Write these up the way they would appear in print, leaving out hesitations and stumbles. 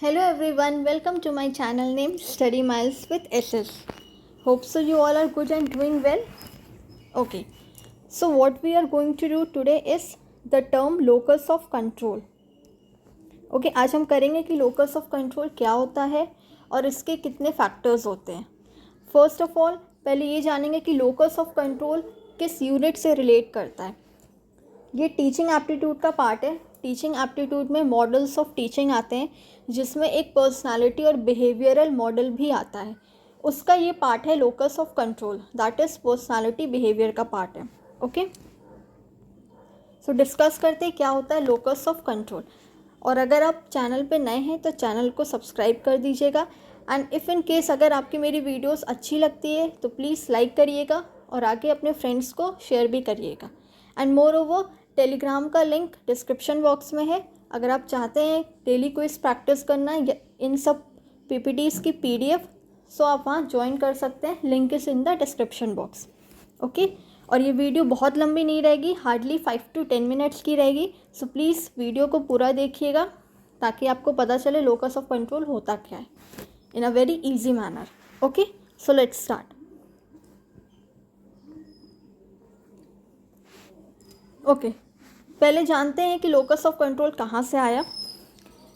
Hello everyone, welcome to my channel named Study Miles with SS. Hope so you all are good and doing well. Okay, so what we are going to do today is the term locus of control. Okay, आज हम करेंगे कि locus of control क्या होता है और इसके कितने फैक्टर्स होते हैं. फर्स्ट ऑफ ऑल पहले ये जानेंगे कि locus of control किस यूनिट से रिलेट करता है. ये टीचिंग एप्टीट्यूड का पार्ट है. टीचिंग एप्टीट्यूड में मॉडल्स ऑफ टीचिंग आते हैं जिसमें एक पर्सनालिटी और बिहेवियरल मॉडल भी आता है. उसका ये पार्ट है locus of control, that is personality behaviour का पार्ट है. ओके, सो डिस्कस करते हैं क्या होता है लोकस ऑफ कंट्रोल. और अगर आप चैनल पे नए हैं तो चैनल को सब्सक्राइब कर दीजिएगा. एंड इफ़ इन केस अगर आपकी मेरी वीडियोस अच्छी लगती है तो प्लीज़ लाइक करिएगा और आगे अपने फ्रेंड्स को शेयर भी करिएगा. एंड मोर ओवर टेलीग्राम का लिंक डिस्क्रिप्शन बॉक्स में है. अगर आप चाहते हैं डेली क्विज प्रैक्टिस करना या इन सब पीपीटीज़ की पीडीएफ, सो आप वहाँ ज्वाइन कर सकते हैं. Link is in the description box. Okay, और ये वीडियो बहुत लंबी नहीं रहेगी, हार्डली 5 to 10 मिनट्स की रहेगी. सो प्लीज़ वीडियो को पूरा देखिएगा ताकि आपको पता चले लोकस ऑफ कंट्रोल होता क्या है in a very easy manner. Okay, so let's start. Okay, पहले जानते हैं कि लोकस ऑफ कंट्रोल कहाँ से आया.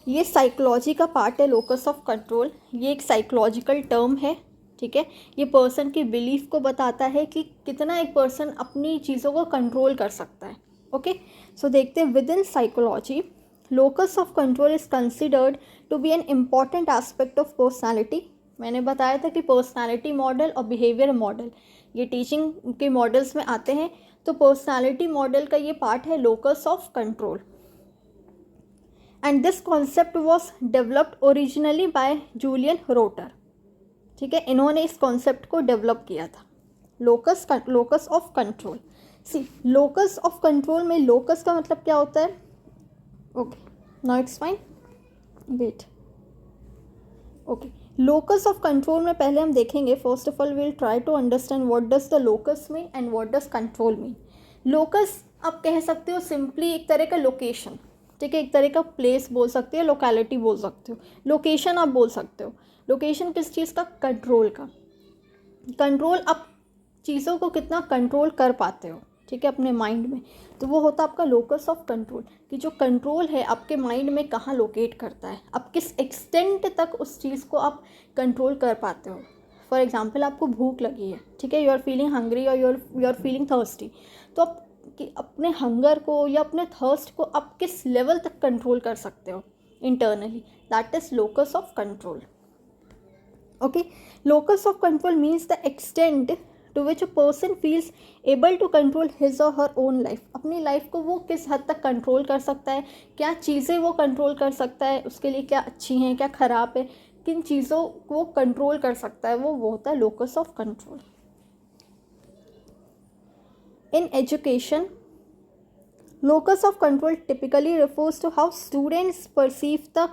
ये साइकोलॉजी का पार्ट है. लोकस ऑफ कंट्रोल ये एक साइकोलॉजिकल टर्म है. ठीक है, ये पर्सन की बिलीफ को बताता है कि कितना एक पर्सन अपनी चीज़ों को कंट्रोल कर सकता है. ओके, सो देखते हैं within psychology locus of control is considered to be an important aspect of personality. मैंने बताया था कि पर्सनैलिटी मॉडल और बिहेवियर मॉडल ये टीचिंग के मॉडल्स में आते हैं. तो पर्सनालिटी मॉडल का ये पार्ट है locus of control. And this concept was developed originally by Julian Rotter. ठीक है, इन्होंने इस कॉन्सेप्ट को डेवलप किया था. Locus of control. See, locus of control में लोकस का मतलब क्या होता है. Okay, now it's fine, wait. Okay, locus of control में पहले हम देखेंगे. First of all we will try to understand what does the locus mean and what does control mean. Locus आप कह सकते हो सिंपली एक तरह का लोकेशन. ठीक है, एक तरह का प्लेस बोल सकते हो, लोकेलिटी बोल सकते हो, लोकेशन आप बोल सकते हो. लोकेशन किस चीज़ का, कंट्रोल का. कंट्रोल आप चीज़ों को कितना कंट्रोल कर पाते हो, ठीक है, अपने माइंड में, तो वो होता है आपका लोकस ऑफ कंट्रोल. कि जो कंट्रोल है आपके माइंड में कहाँ लोकेट करता है, आप किस एक्सटेंट तक उस चीज़ को आप कंट्रोल कर पाते हो. फॉर एग्जाम्पल आपको भूख लगी है, ठीक है, यू आर फीलिंग हंग्री और यू आर फीलिंग थर्स्टी. तो आप कि अपने हंगर को या अपने थर्स्ट को आप किस लेवल तक कंट्रोल कर सकते हो internally, that is locus of control. Okay, locus of control means the extent to which a person feels able to control his or her own life. अपनी लाइफ को वो किस हद तक कंट्रोल कर सकता है, क्या चीज़ें वो कंट्रोल कर सकता है, उसके लिए क्या अच्छी हैं क्या ख़राब है, किन चीज़ों को वो कंट्रोल कर सकता है, वो होता है locus of control. In education, locus of control typically refers to how students perceive the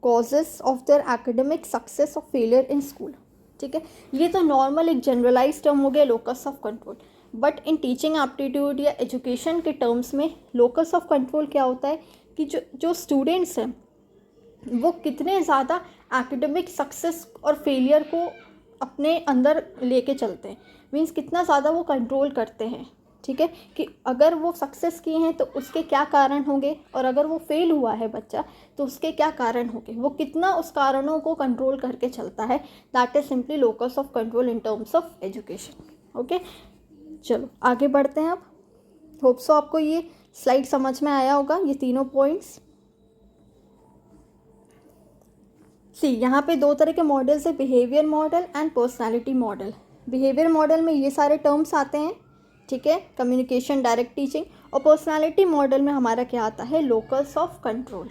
causes of their academic success or failure in school. ठीक है, ये तो नॉर्मल एक जनरलाइज टर्म हो गया locus of control. But in teaching aptitude या education के terms में लोकस ऑफ कंट्रोल क्या होता है कि जो स्टूडेंट्स हैं वो कितने ज़्यादा एकेडमिक सक्सेस और फेलियर को अपने अंदर लेके चलते हैं. मीन्स कितना ज़्यादा वो कंट्रोल करते हैं. ठीक है, कि अगर वो सक्सेस किए हैं तो उसके क्या कारण होंगे, और अगर वो फेल हुआ है बच्चा तो उसके क्या कारण होंगे, वो कितना उस कारणों को कंट्रोल करके चलता है. That is simply locus of control in terms of education. Okay, चलो आगे बढ़ते हैं. अब होप सो आपको ये स्लाइड समझ में आया होगा, ये तीनों पॉइंट्स. सी, यहाँ पे दो तरह के मॉडल्स है, behaviour model and personality model. Behaviour model में ये सारे टर्म्स आते हैं. ठीक है, कम्युनिकेशन, डायरेक्ट टीचिंग. और पर्सनालिटी मॉडल में हमारा क्या आता है, लोकस ऑफ कंट्रोल.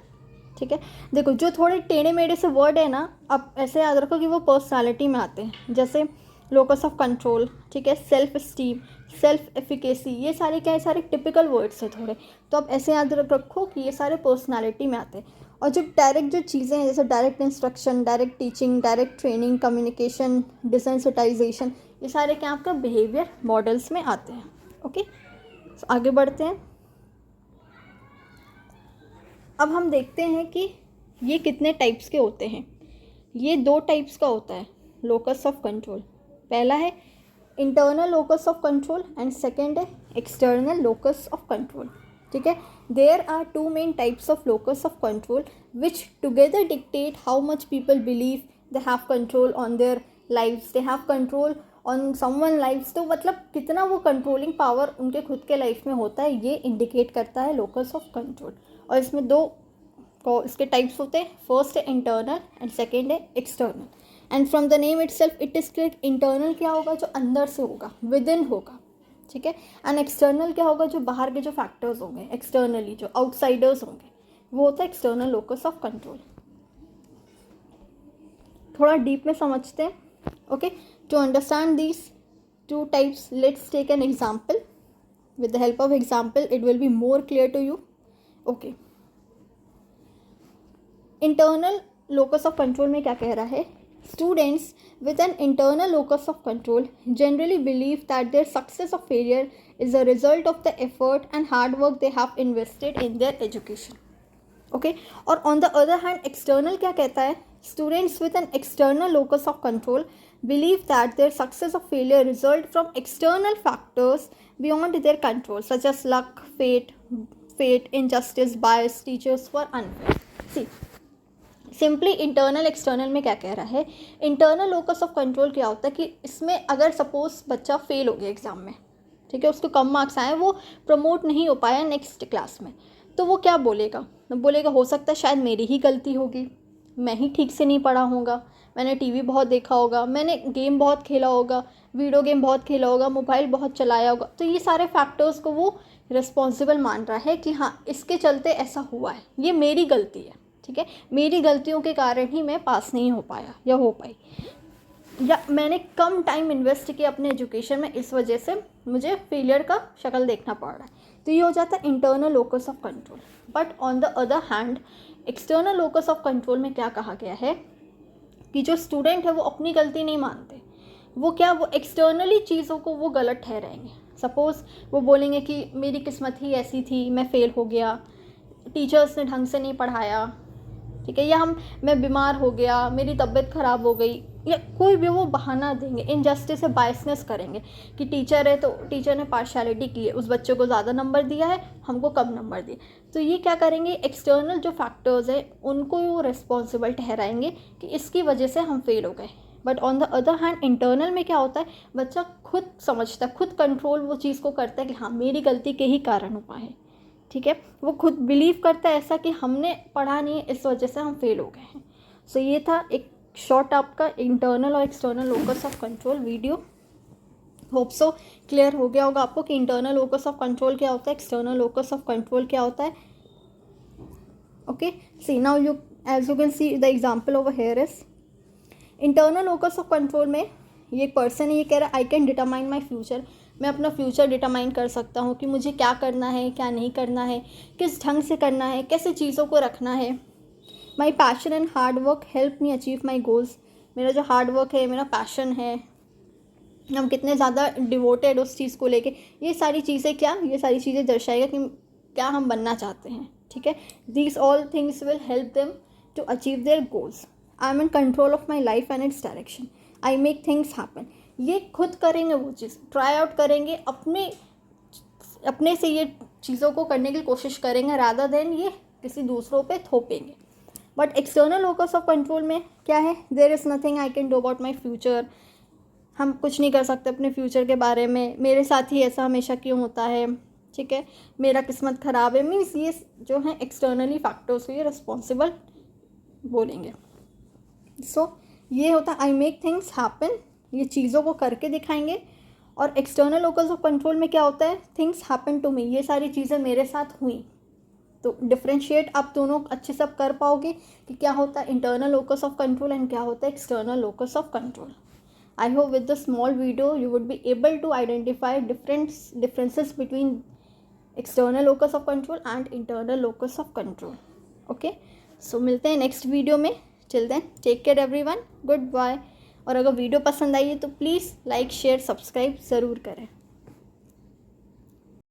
ठीक है, देखो जो थोड़े टेढ़े मेढ़े से वर्ड है ना, आप ऐसे याद रखो कि वो पर्सनालिटी में आते हैं. जैसे लोकस ऑफ कंट्रोल, ठीक है, सेल्फ स्टीम, सेल्फ एफिकेसी, ये सारे क्या है, सारे टिपिकल वर्ड्स है थोड़े. तो आप ऐसे याद रखो कि ये सारे पर्सनालिटी में आते हैं. और जो डायरेक्ट जो चीज़ें हैं जैसे direct instruction, direct teaching, direct training, communication, desensitisation, ये सारे क्या आपका बिहेवियर मॉडल्स में आते हैं. ओके, आगे बढ़ते हैं. अब हम देखते हैं कि ये कितने टाइप्स के होते हैं? ये 2 टाइप्स का होता है लोकस ऑफ कंट्रोल। पहला है internal locus of control and second है एक्सटर्नल लोकस ऑफ कंट्रोल। ठीक है, there are 2 main types of locus of control which together dictate how much people believe they have control on their lives, they have control on someone lives. तो मतलब कितना वो controlling power उनके खुद के life में होता है, ये इंडिकेट करता है लोकस ऑफ कंट्रोल। और इसमें 2 इसके टाइप्स होते हैं, फर्स्ट है इंटरनल एंड सेकेंड है external. And from the name itself it is clear, internal क्या होगा? जो अंदर से होगा, विद इन होगा। ठीक है, एंड एक्सटर्नल क्या होगा? जो बाहर के जो फैक्टर्स होंगे, एक्सटर्नली जो आउटसाइडर्स होंगे, वो होता है एक्सटर्नल लोकस ऑफ कंट्रोल। थोड़ा डीप में समझते हैं। Okay, to understand these 2 types let's take an example. With the help of example it will be more clear to you. Okay, internal locus of control में क्या कह रहा है? Students with an internal locus of control generally believe that their success or failure is a result of the effort and hard work they have invested in their education. Okay, और on the other hand external क्या कहता है? Students with an external locus of control believe that their success or failure result from external factors beyond their control such as luck, fate, injustice, bias, teachers were unfair. See, simply internal external में क्या कह रहा है? Internal locus of control क्या होता है कि इसमें अगर सपोज बच्चा फेल हो गया एग्ज़ाम में, ठीक है, उसको कम मार्क्स आए, वो प्रमोट नहीं हो पाया नेक्स्ट क्लास में, तो वो क्या बोलेगा? बोलेगा हो सकता है शायद मेरी ही गलती होगी, मैं ही ठीक से नहीं पढ़ा होगा, मैंने टीवी बहुत देखा होगा, मैंने गेम बहुत खेला होगा, वीडियो गेम बहुत खेला होगा, मोबाइल बहुत चलाया होगा। तो ये सारे फैक्टर्स को वो रिस्पॉन्सिबल मान रहा है कि हाँ इसके चलते ऐसा हुआ है, ये मेरी गलती है। ठीक है, मेरी गलतियों के कारण ही मैं पास नहीं हो पाया या हो पाई, या मैंने कम टाइम इन्वेस्ट किया अपने एजुकेशन में, इस वजह से मुझे फेलियर का शक्ल देखना पड़ रहा है। तो ये हो जाता है internal locus of control. But on the other hand external locus of control में क्या कहा गया है कि जो स्टूडेंट है वो अपनी गलती नहीं मानते, वो एक्सटर्नली चीज़ों को वो गलत ठहराएंगे। सपोज़ वो बोलेंगे कि मेरी किस्मत ही ऐसी थी, मैं फ़ेल हो गया, टीचर्स ने ढंग से नहीं पढ़ाया, ठीक है, या मैं बीमार हो गया, मेरी तबीयत ख़राब हो गई, या कोई भी वो बहाना देंगे, इनजस्टिस से बायसनेस करेंगे कि टीचर है तो टीचर ने पार्शियलिटी की है, उस बच्चे को ज़्यादा नंबर दिया है, हमको कम नंबर दिए। तो ये क्या करेंगे? एक्सटर्नल जो फैक्टर्स है उनको वो रिस्पॉन्सिबल ठहराएंगे कि इसकी वजह से हम फेल हो गए। But on the other hand internal में क्या होता है? बच्चा खुद समझता है, खुद कंट्रोल वो चीज़ को करता है कि हाँ मेरी गलती के ही कारण हुआ है। ठीक है, वो खुद बिलीव करता है ऐसा कि हमने पढ़ा नहीं है, इस वजह से हम फेल हो गए हैं। सो ये था एक शॉर्ट आपका इंटरनल और external locus of control video. Hope so clear हो गया होगा आपको कि इंटरनल लोकस ऑफ कंट्रोल क्या होता है, एक्सटर्नल लोकस ऑफ कंट्रोल क्या होता है। Okay, see now you as you can see the example over here is internal locus of control में ये पर्सन ये कह रहा है I can determine my future, मैं अपना फ्यूचर डिटरमाइन कर सकता हूँ कि मुझे क्या करना है, क्या नहीं करना है, किस ढंग से करना है, कैसे चीज़ों को रखना है। My passion and hard work help me achieve my goals, मेरा जो हार्ड वर्क है, मेरा पैशन है, हम कितने ज़्यादा डिवोटेड उस चीज़ को लेके, ये सारी चीज़ें दर्शाएगा कि क्या हम बनना चाहते हैं। ठीक है, these all things will help them to achieve their goals. I am in control of my life and its direction, I make things happen. ये खुद करेंगे, वो चीज़ ट्राई आउट करेंगे, अपने से ये चीज़ों को करने की कोशिश करेंगे रादर देन ये किसी दूसरों पे थोपेंगे। But external locus of control में क्या है? There is nothing I can do about my future, हम कुछ नहीं कर सकते अपने फ्यूचर के बारे में, मेरे साथ ही ऐसा हमेशा क्यों होता है, ठीक है, मेरा किस्मत ख़राब है। मीन्स ये जो है एक्सटर्नली फैक्टर्स को ये रिस्पॉन्सिबल बोलेंगे। सो ये होता है आई मेक थिंग्स हैपन, ये चीज़ों को करके दिखाएंगे। और एक्सटर्नल लोकस ऑफ कंट्रोल में क्या होता है? थिंग्स हैपन टू मी, ये सारी चीज़ें मेरे साथ हुई। तो डिफ्रेंशिएट आप दोनों अच्छे से कर पाओगे कि क्या होता है internal locus of control and क्या होता है external locus of control. I hope with the small video you would be able to identify differences between external locus of control and internal locus of control. Okay, so मिलते हैं next video में। Till then take care everyone, good bye. और अगर video पसंद आई है तो please like share subscribe ज़रूर करें।